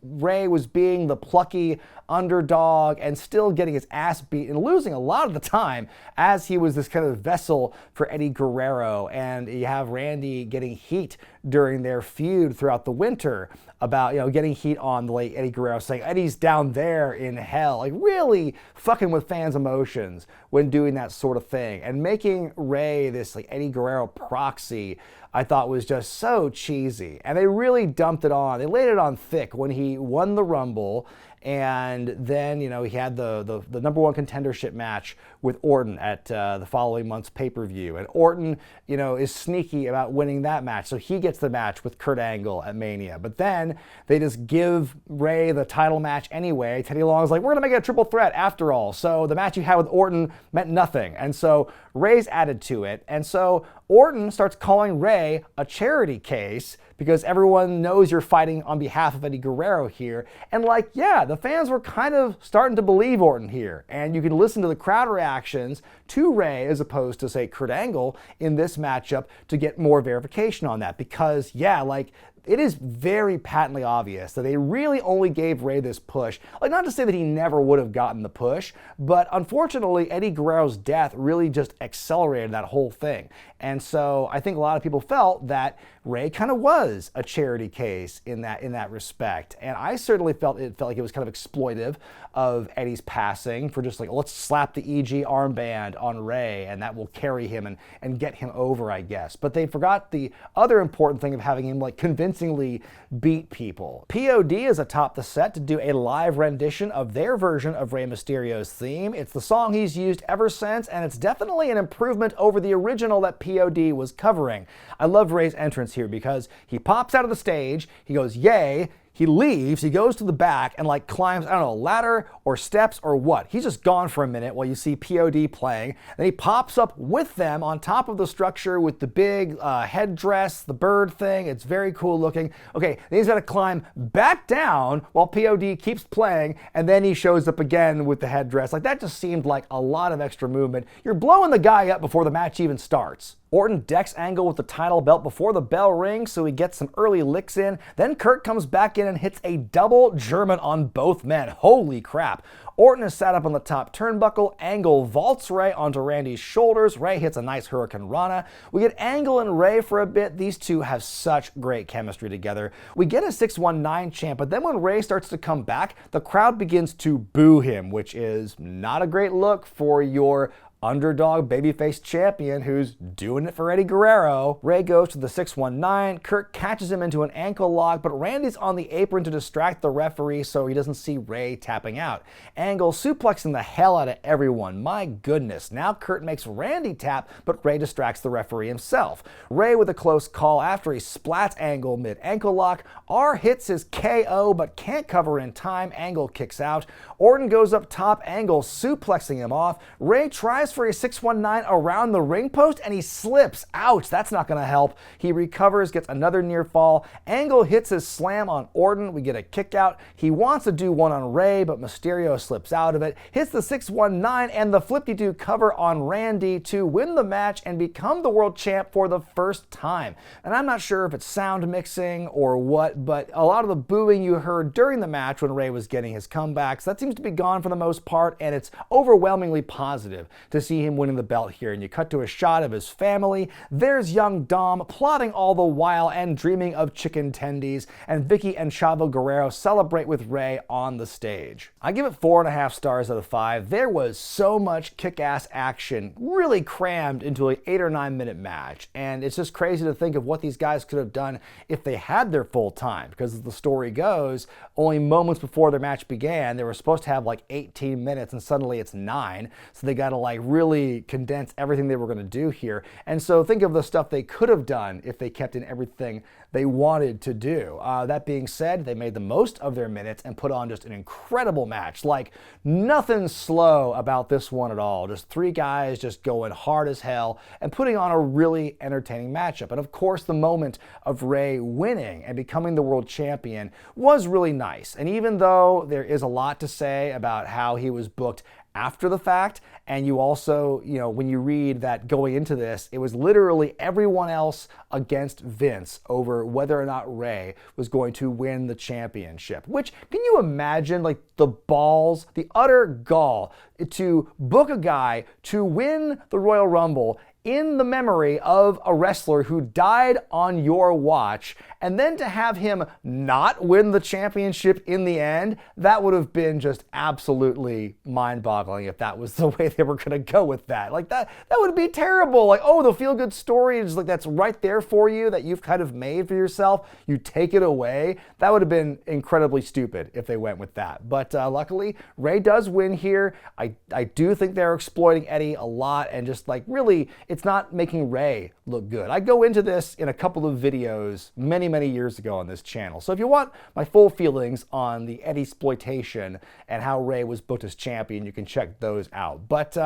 Rey was being the plucky underdog and still getting his ass beat and losing a lot of the time as he was this kind of vessel for Eddie Guerrero. And you have Randy getting heat during their feud throughout the winter about, getting heat on the late Eddie Guerrero, saying Eddie's down there in hell, like really fucking with fans' emotions when doing that sort of thing. And making Rey this Eddie Guerrero proxy, I thought was just so cheesy. And they really dumped it on. They laid it on thick when he won the Rumble. And then, he had the number one contendership match with Orton at the following month's pay-per-view. And Orton, is sneaky about winning that match. So he gets the match with Kurt Angle at Mania. But then then they just give Rey the title match anyway. Teddy Long's like, we're going to make it a triple threat after all. So the match you had with Orton meant nothing. And so Rey's added to it. And so Orton starts calling Rey a charity case because everyone knows you're fighting on behalf of Eddie Guerrero here. And like, yeah, the fans were kind of starting to believe Orton here. And you can listen to the crowd reactions to Rey as opposed to, say, Kurt Angle in this matchup to get more verification on that. Because, yeah, like, it is very patently obvious that they really only gave Rey this push. Like, not to say that he never would have gotten the push, but unfortunately, Eddie Guerrero's death really just accelerated that whole thing. And so I think a lot of people felt that Rey kind of was a charity case in that respect. And I certainly felt like it was kind of exploitive of Eddie's passing for just like, let's slap the EG armband on Rey and that will carry him and get him over, I guess. But they forgot the other important thing of having him like convincingly beat people. POD is atop the set to do a live rendition of their version of Rey Mysterio's theme. It's the song he's used ever since, and it's definitely an improvement over the original that POD was covering. I love Rey's entrance here because he pops out of the stage, he goes, yay, he leaves, he goes to the back and like climbs, I don't know, a ladder or steps or what. He's just gone for a minute while you see POD playing. Then he pops up with them on top of the structure with the big headdress, the bird thing. It's very cool looking. Okay, then he's got to climb back down while POD keeps playing, and then he shows up again with the headdress. Like, that just seemed like a lot of extra movement. You're blowing the guy up before the match even starts. Orton decks Angle with the title belt before the bell rings, so he gets some early licks in. Then Kurt comes back in and hits a double German on both men. Holy crap. Orton is sat up on the top turnbuckle. Angle vaults Rey onto Randy's shoulders. Rey hits a nice Hurricane Rana. We get Angle and Rey for a bit. These two have such great chemistry together. We get a 619 chant, but then when Rey starts to come back, the crowd begins to boo him, which is not a great look for your underdog babyface champion who's doing it for Eddie Guerrero. Rey goes to the 619. Kurt catches him into an ankle lock, but Randy's on the apron to distract the referee so he doesn't see Rey tapping out. Angle suplexing the hell out of everyone. My goodness. Now Kurt makes Randy tap, but Rey distracts the referee himself. Rey with a close call after he splats Angle mid-ankle lock. R hits his KO, but can't cover in time. Angle kicks out. Orton goes up top. Angle suplexing him off. Rey tries for a 619 around the ring post and he slips. Ouch, that's not going to help. He recovers, gets another near fall. Angle hits his slam on Orton. We get a kick out. He wants to do one on Rey, but Mysterio slips out of it. Hits the 619 and the flip-de-doo cover on Randy to win the match and become the world champ for the first time. And I'm not sure if it's sound mixing or what, but a lot of the booing you heard during the match when Rey was getting his comebacks, that seems to be gone for the most part, and it's overwhelmingly positive to see him winning the belt here. And you cut to a shot of his family. There's young Dom plotting all the while and dreaming of chicken tendies, and Vicky and Chavo Guerrero celebrate with Rey on the stage. I give it 4.5 stars out of 5. There was so much kick-ass action really crammed into an 8 or 9 minute match, and it's just crazy to think of what these guys could have done if they had their full time, because as the story goes, only moments before their match began, they were supposed to have like 18 minutes and suddenly it's 9, so they gotta like really condense everything they were going to do here. And so think of the stuff they could have done if they kept in everything they wanted to do. That being said, they made the most of their minutes and put on just an incredible match. Like, nothing slow about this one at all. Just three guys just going hard as hell and putting on a really entertaining matchup. And of course, the moment of Rey winning and becoming the world champion was really nice. And even though there is a lot to say about how he was booked after the fact, and you also, when you read that going into this, it was literally everyone else against Vince over whether or not Rey was going to win the championship. Which, can you imagine, like, the balls, the utter gall to book a guy to win the Royal Rumble in the memory of a wrestler who died on your watch, and then to have him not win the championship in the end? That would have been just absolutely mind-boggling if that was the way they were going to go with that. Like, that would be terrible. Like, oh, the feel-good story is like that's right there for you that you've kind of made for yourself. You take it away. That would have been incredibly stupid if they went with that. But luckily, Rey does win here. I do think they're exploiting Eddie a lot, and just like really, it's not making Rey look good. I go into this in a couple of videos many, many years ago on this channel. So if you want my full feelings on the Eddie-sploitation and how Rey was booked as champion, you can check those out. But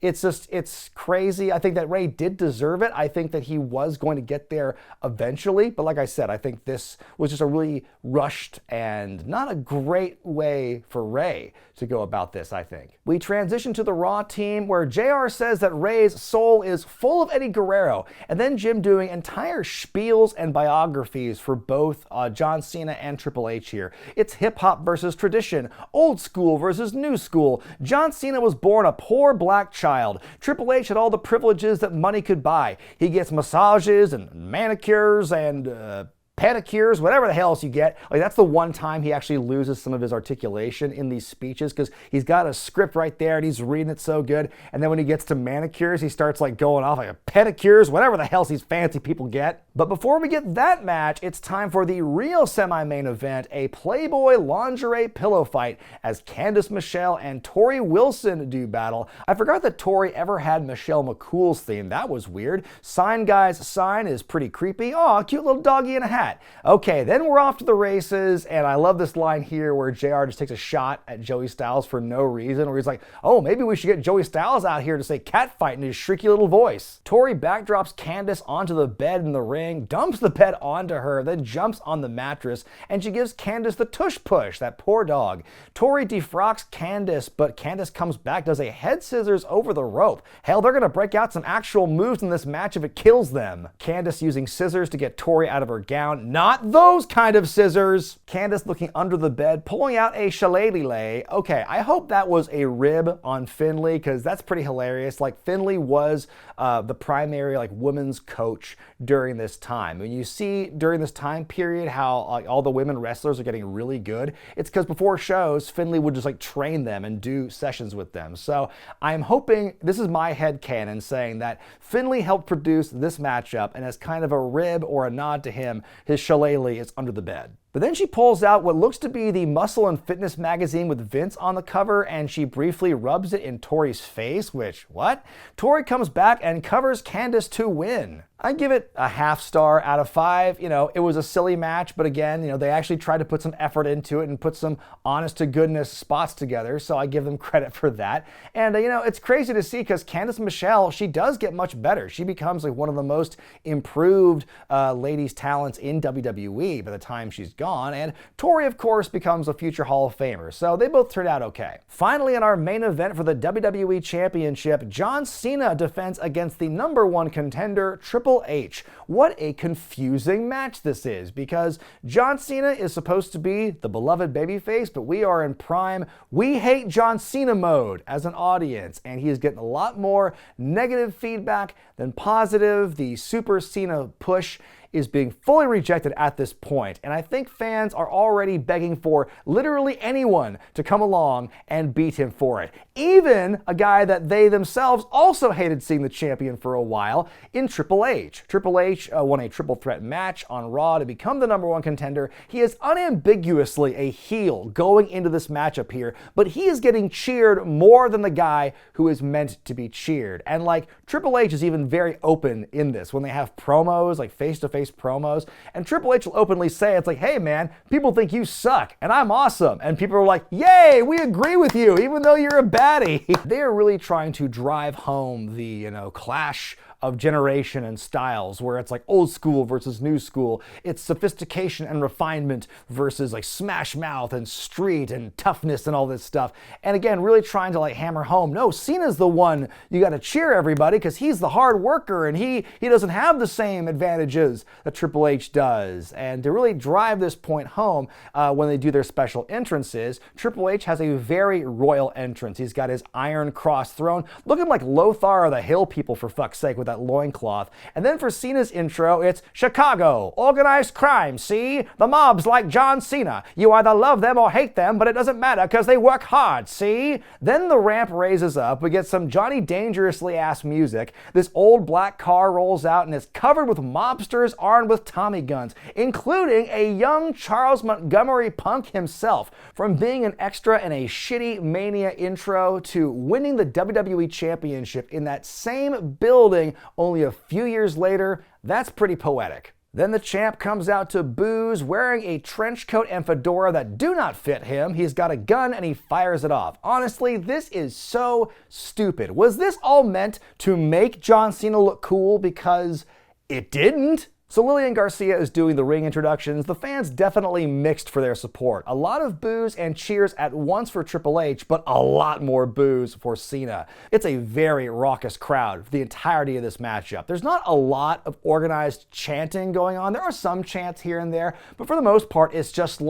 it's crazy. I think that Rey did deserve it. I think that he was going to get there eventually. But like I said, I think this was just a really rushed and not a great way for Rey to go about this, I think. We transition to the Raw team where JR says that Rey's soul is full of Eddie Guerrero, and then Jim doing entire spiels and biographies for both John Cena and Triple H here. It's hip-hop versus tradition, old school versus new school. John Cena was born a poor black child. Triple H had all the privileges that money could buy. He gets massages and manicures and pedicures, whatever the hell else you get. Like, that's the one time he actually loses some of his articulation in these speeches, because he's got a script right there and he's reading it so good. And then when he gets to manicures, he starts like going off like pedicures, whatever the hell these fancy people get. But before we get that match, it's time for the real semi-main event, a Playboy lingerie pillow fight as Candice Michelle and Torrie Wilson do battle. I forgot that Torrie ever had Michelle McCool's theme. That was weird. Sign Guy's sign is pretty creepy. Aw, cute little doggy in a hat. Okay, then we're off to the races, and I love this line here where JR just takes a shot at Joey Styles for no reason, where he's like, oh, maybe we should get Joey Styles out here to say catfight in his shrieky little voice. Torrie backdrops Candice onto the bed in the ring, dumps the bed onto her, then jumps on the mattress, and she gives Candice the tush push, that poor dog. Torrie defrocks Candice, but Candice comes back, does a head scissors over the rope. Hell, they're gonna break out some actual moves in this match if it kills them. Candice using scissors to get Torrie out of her gown. Not those kind of scissors. Candice looking under the bed, pulling out a shillelagh. Okay, I hope that was a rib on Finlay, because that's pretty hilarious. Like, Finlay was the primary women's coach during this time. When you see during this time period how all the women wrestlers are getting really good, it's because before shows, Finlay would just train them and do sessions with them. So I'm hoping, this is my headcanon saying that Finlay helped produce this matchup, and as kind of a rib or a nod to him, his shillelagh is under the bed. But then she pulls out what looks to be the Muscle and Fitness magazine with Vince on the cover, and she briefly rubs it in Torrie's face, which, what? Torrie comes back and covers Candice to win. I give it a half star out of 5. It was a silly match, but again, they actually tried to put some effort into it and put some honest to goodness spots together, so I give them credit for that. And, it's crazy to see, because Candice Michelle, she does get much better. She becomes one of the most improved ladies talents in WWE by the time she's gone, and Torrie, of course, becomes a future Hall of Famer, so they both turned out okay. Finally, in our main event for the WWE Championship, John Cena defends against the #1 contender, Triple H. What a confusing match this is, because John Cena is supposed to be the beloved babyface, but we are in prime "we hate John Cena" mode as an audience, and he is getting a lot more negative feedback than positive. The Super Cena push is being fully rejected at this point, and I think fans are already begging for literally anyone to come along and beat him for it. Even a guy that they themselves also hated seeing the champion for a while in Triple H. Triple H won a triple threat match on Raw to become the #1 contender. He is unambiguously a heel going into this matchup here, but he is getting cheered more than the guy who is meant to be cheered. And Triple H is even very open in this when they have promos, face-to-face promos, and Triple H will openly say, it's hey man, people think you suck and I'm awesome, and people are like, yay, we agree with you even though you're a baddie. They are really trying to drive home the clash of generation and styles, where it's old school versus new school. It's sophistication and refinement versus smash mouth and street and toughness and all this stuff. And again, really trying to hammer home, no, Cena's the one you got to cheer, everybody, because he's the hard worker and he doesn't have the same advantages that Triple H does. And to really drive this point home, when they do their special entrances, Triple H has a very royal entrance. He's got his Iron Cross throne, looking like Lothar or the Hill people, for fuck's sake, with that loincloth. And then for Cena's intro, it's Chicago, organized crime, see? The mob's like John Cena. You either love them or hate them, but it doesn't matter because they work hard, see? Then the ramp raises up, we get some Johnny Dangerously ass music. This old black car rolls out and is covered with mobsters armed with Tommy guns, including a young Charles Montgomery Punk himself. From being an extra in a shitty Mania intro to winning the WWE Championship in that same building only a few years later, that's pretty poetic. Then the champ comes out to boos, wearing a trench coat and fedora that do not fit him. He's got a gun and he fires it off. Honestly, this is so stupid. Was this all meant to make John Cena look cool? Because it didn't. So Lillian Garcia is doing the ring introductions. The fans definitely mixed for their support. A lot of boos and cheers at once for Triple H, but a lot more boos for Cena. It's a very raucous crowd for the entirety of this matchup. There's not a lot of organized chanting going on. There are some chants here and there, but for the most part, it's just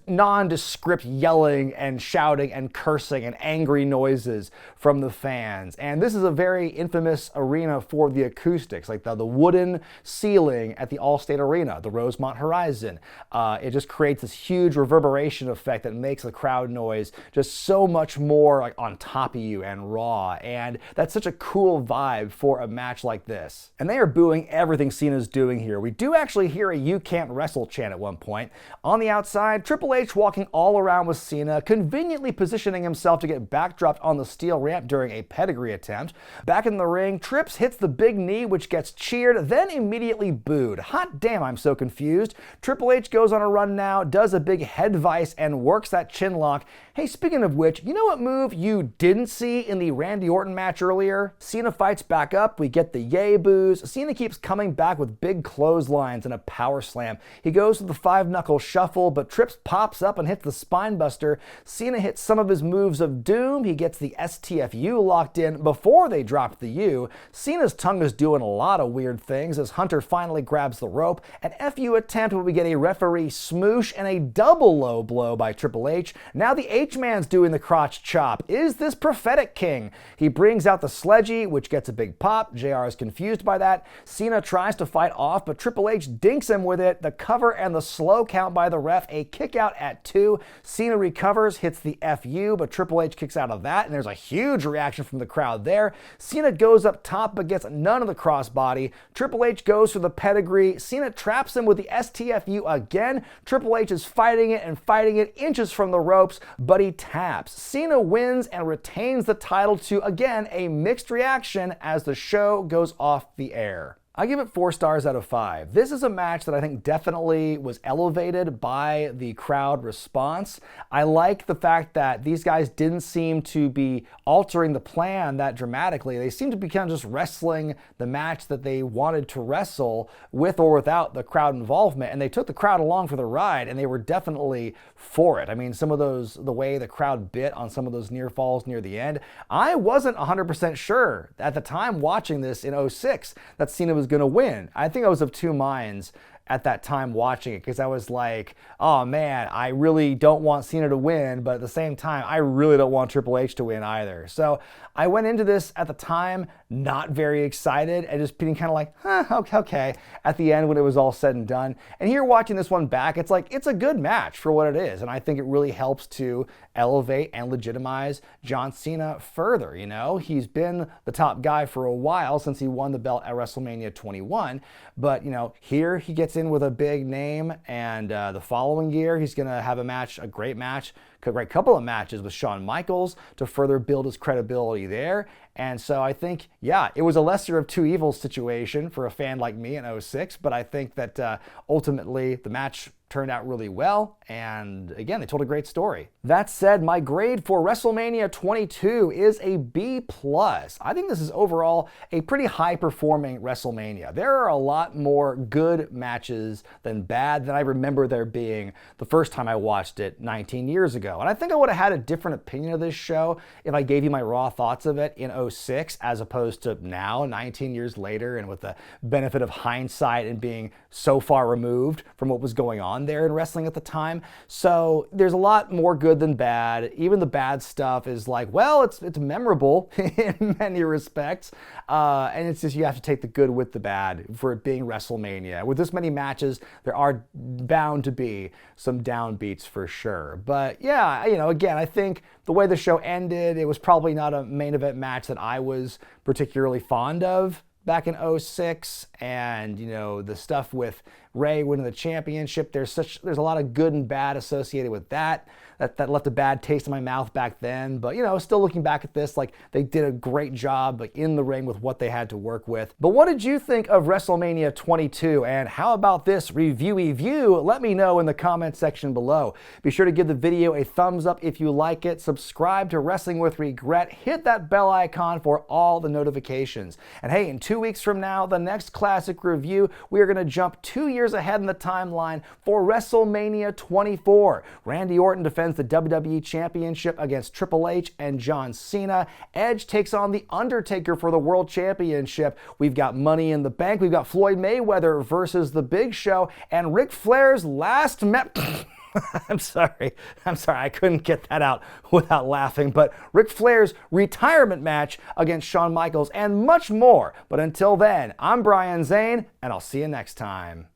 nondescript yelling and shouting and cursing and angry noises from the fans. And this is a very infamous arena for the acoustics, like the wooden ceiling at the Allstate Arena, the Rosemont Horizon. It just creates this huge reverberation effect that makes the crowd noise just so much more like on top of you and raw. And that's such a cool vibe for a match like this. And they are booing everything Cena's doing here. We do actually hear a "You can't wrestle" chant at one point. On the outside, Triple H walking all around with Cena, conveniently positioning himself to get backdropped on the steel ramp during a pedigree attempt. Back in the ring, Trips hits the big knee, which gets cheered, then immediately booed. Hot damn, I'm so confused. Triple H goes on a run now, does a big head vice, and works that chin lock. Hey, speaking of which, you know what move you didn't see in the Randy Orton match earlier? Cena fights back up, we get the yay boos. Cena keeps coming back with big clotheslines and a power slam. He goes to the 5-knuckle shuffle, but Trips pops up and hits the spine buster. Cena hits some of his moves of doom. He gets the STFU locked in before they drop the U. Cena's tongue is doing a lot of weird things as Hunter finally grabs the rope. An FU attempt where we get a referee smoosh and a double low blow by Triple H. Now the H-Man's doing the crotch chop. Is this prophetic king? He brings out the sledgy, which gets a big pop. JR is confused by that. Cena tries to fight off, but Triple H dinks him with it. The cover and the slow count by the ref. A kick out at 2. Cena recovers, hits the FU, but Triple H kicks out of that, and there's a huge reaction from the crowd there. Cena goes up top, but gets none of the crossbody. Triple H goes for the pedigree. Cena traps him with the STFU again. Triple H is fighting it inches from the ropes, but he taps. Cena wins and retains the title to, again, a mixed reaction as the show goes off the air. I give it 4 stars out of 5. This is a match that I think definitely was elevated by the crowd response. I like the fact that these guys didn't seem to be altering the plan that dramatically. They seemed to be kind of just wrestling the match that they wanted to wrestle with or without the crowd involvement, and they took the crowd along for the ride, and they were definitely for it. I mean, some of those, the way the crowd bit on some of those near falls near the end, I wasn't 100% sure at the time watching this in 06 that Cena was going to win. I think I was of two minds at that time watching it, because I was like, oh man, I really don't want Cena to win, but at the same time, I really don't want Triple H to win either. So I went into this at the time not very excited and just being kind of like, okay, at the end when it was all said and done. And here watching this one back, it's like, it's a good match for what it is. And I think it really helps to elevate and legitimize John Cena further. You know, he's been the top guy for a while since he won the belt at WrestleMania 21. But, you know, here he gets in with a big name, and the following year he's going to have a great couple of matches with Shawn Michaels to further build his credibility there. And so I think, yeah, it was a lesser of two evils situation for a fan like me in 06, but I think that ultimately the match turned out really well, and again, they told a great story. That said, my grade for WrestleMania 22 is a B+. I think this is overall a pretty high-performing WrestleMania. There are a lot more good matches than bad than I remember there being the first time I watched it 19 years ago. And I think I would have had a different opinion of this show if I gave you my raw thoughts of it in 06 as opposed to now, 19 years later, and with the benefit of hindsight and being so far removed from what was going on there in wrestling at the time. So there's a lot more good than bad. Even the bad stuff is like, well, it's memorable in many respects. And it's just, you have to take the good with the bad for it being WrestleMania. With this many matches, there are bound to be some downbeats for sure. But yeah, you know, again, I think the way the show ended, it was probably not a main event match that I was particularly fond of back in 06, and you know, the stuff with Rey winning the championship. There's a lot of good and bad associated with that. That left a bad taste in my mouth back then. But, still looking back at this, like, they did a great job in the ring with what they had to work with. But what did you think of WrestleMania 22? And how about this reviewy view? Let me know in the comment section below. Be sure to give the video a thumbs up if you like it. Subscribe to Wrestling with Regret. Hit that bell icon for all the notifications. And hey, in 2 weeks from now, the next classic review, we are going to jump 2 years ahead in the timeline for WrestleMania 24. Randy Orton defends the WWE Championship against Triple H and John Cena. Edge takes on the Undertaker for the World Championship. We've got Money in the Bank. We've got Floyd Mayweather versus The Big Show. And Ric Flair's last I'm sorry, I couldn't get that out without laughing. But Ric Flair's retirement match against Shawn Michaels and much more. But until then, I'm Brian Zane, and I'll see you next time.